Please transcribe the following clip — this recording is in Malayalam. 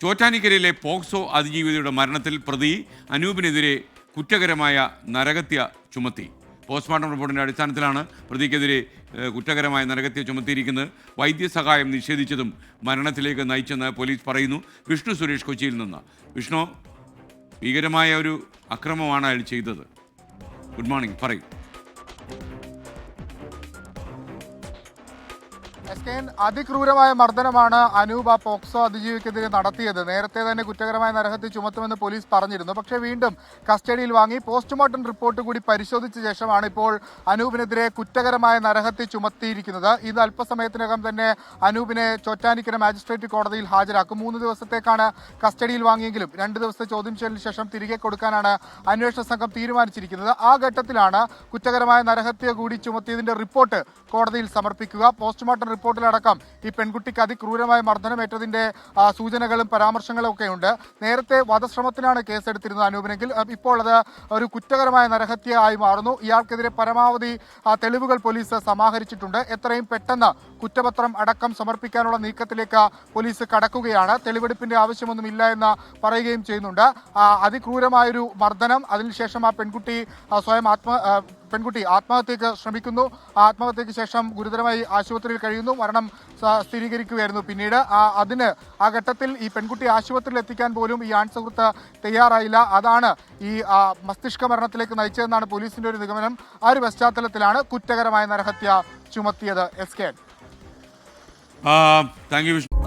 ചോറ്റാനിക്കരയിലെ പോക്സോ അതിജീവിതയുടെ മരണത്തിൽ പ്രതി അനൂപിനെതിരെ കുറ്റകരമായ നരഹത്യ ചുമത്തി. പോസ്റ്റ്മോർട്ടം റിപ്പോർട്ടിൻ്റെ അടിസ്ഥാനത്തിലാണ് പ്രതിക്കെതിരെ കുറ്റകരമായ നരഹത്യ ചുമത്തിയിരിക്കുന്നത്. വൈദ്യസഹായം നിഷേധിച്ചതും മരണത്തിലേക്ക് നയിച്ചെന്ന് പോലീസ് പറയുന്നു. വിഷ്ണു സുരേഷ് കൊച്ചിയിൽ നിന്ന്. വിഷ്ണു, ഭീകരമായ ഒരു അക്രമമാണ് അയാൾ ചെയ്തത്. ഗുഡ് മോർണിംഗ്, പറയൂ. അതിക്രൂരമായ മർദ്ദനമാണ് അനൂപ് പോക്സോ അതിജീവിക്കെതിരെ നടത്തിയത്. നേരത്തെ തന്നെ കുറ്റകരമായ നരഹത്യ ചുമത്തുമെന്ന് പോലീസ് പറഞ്ഞിരുന്നു. പക്ഷേ വീണ്ടും കസ്റ്റഡിയിൽ വാങ്ങി പോസ്റ്റ്മോർട്ടം റിപ്പോർട്ട് കൂടി പരിശോധിച്ച ശേഷമാണ് ഇപ്പോൾ അനൂപിനെതിരെ കുറ്റകരമായ നരഹത്യ ചുമത്തിയിരിക്കുന്നത്. ഇത് അല്പസമയത്തിനകം തന്നെ അനൂപിനെ ചോറ്റാനിക്കര മാജിസ്ട്രേറ്റ് കോടതിയിൽ ഹാജരാക്കും. 3 ദിവസത്തേക്കാണ് കസ്റ്റഡിയിൽ വാങ്ങിയെങ്കിലും 2 ദിവസത്തെ ചോദ്യം ചെയ്യലിന് ശേഷം തിരികെ കൊടുക്കാനാണ് അന്വേഷണ സംഘം തീരുമാനിച്ചിരിക്കുന്നത്. ആ ഘട്ടത്തിലാണ് കുറ്റകരമായ നരഹത്യ കൂടി ചുമത്തിയതിന്റെ റിപ്പോർട്ട് കോടതിയിൽ സമർപ്പിക്കുക. പോസ്റ്റ്മോർട്ടം റിപ്പോർട്ടിലടക്കം ഈ പെൺകുട്ടിക്ക് അതിക്രൂരമായ മർദ്ദനമേറ്റതിന്റെ സൂചനകളും പരാമർശങ്ങളും ഒക്കെ ഉണ്ട്. നേരത്തെ വധശ്രമത്തിനാണ് കേസെടുത്തിരുന്നത് അനൂപിനെങ്കിൽ ഇപ്പോൾ അത് ഒരു കുറ്റകരമായ നരഹത്യ ആയി മാറുന്നു. ഇയാൾക്കെതിരെ പരമാവധി തെളിവുകൾ പോലീസ് സമാഹരിച്ചിട്ടുണ്ട്. എത്രയും പെട്ടെന്ന് കുറ്റപത്രം അടക്കം സമർപ്പിക്കാനുള്ള നീക്കത്തിലേക്ക് പോലീസ് കടക്കുകയാണ്. തെളിവെടുപ്പിന്റെ ആവശ്യമൊന്നുമില്ല എന്ന് പറയുകയും ചെയ്യുന്നുണ്ട്. അതിക്രൂരമായൊരു മർദ്ദനം, അതിനുശേഷം ആ പെൺകുട്ടി ആത്മഹത്യക്ക് ശ്രമിക്കുന്നു. ആത്മഹത്യക്ക് ശേഷം ഗുരുതരമായി ആശുപത്രിയിൽ കഴിയുന്നു. മരണം സ്ഥിരീകരിക്കുകയായിരുന്നു. പിന്നീട് ആ ഘട്ടത്തിൽ ഈ പെൺകുട്ടി ആശുപത്രിയിൽ എത്തിക്കാൻ പോലും ഈ ആൺസുഹൃത്ത് തയ്യാറായില്ല. അതാണ് ഈ മസ്തിഷ്ക മരണത്തിലേക്ക് നയിച്ചതെന്നാണ് പോലീസിന്റെ ഒരു നിഗമനം. ആ ഒരു പശ്ചാത്തലത്തിലാണ് കുറ്റകരമായ നരഹത്യ ചുമത്തിയത്. SK. Thank you.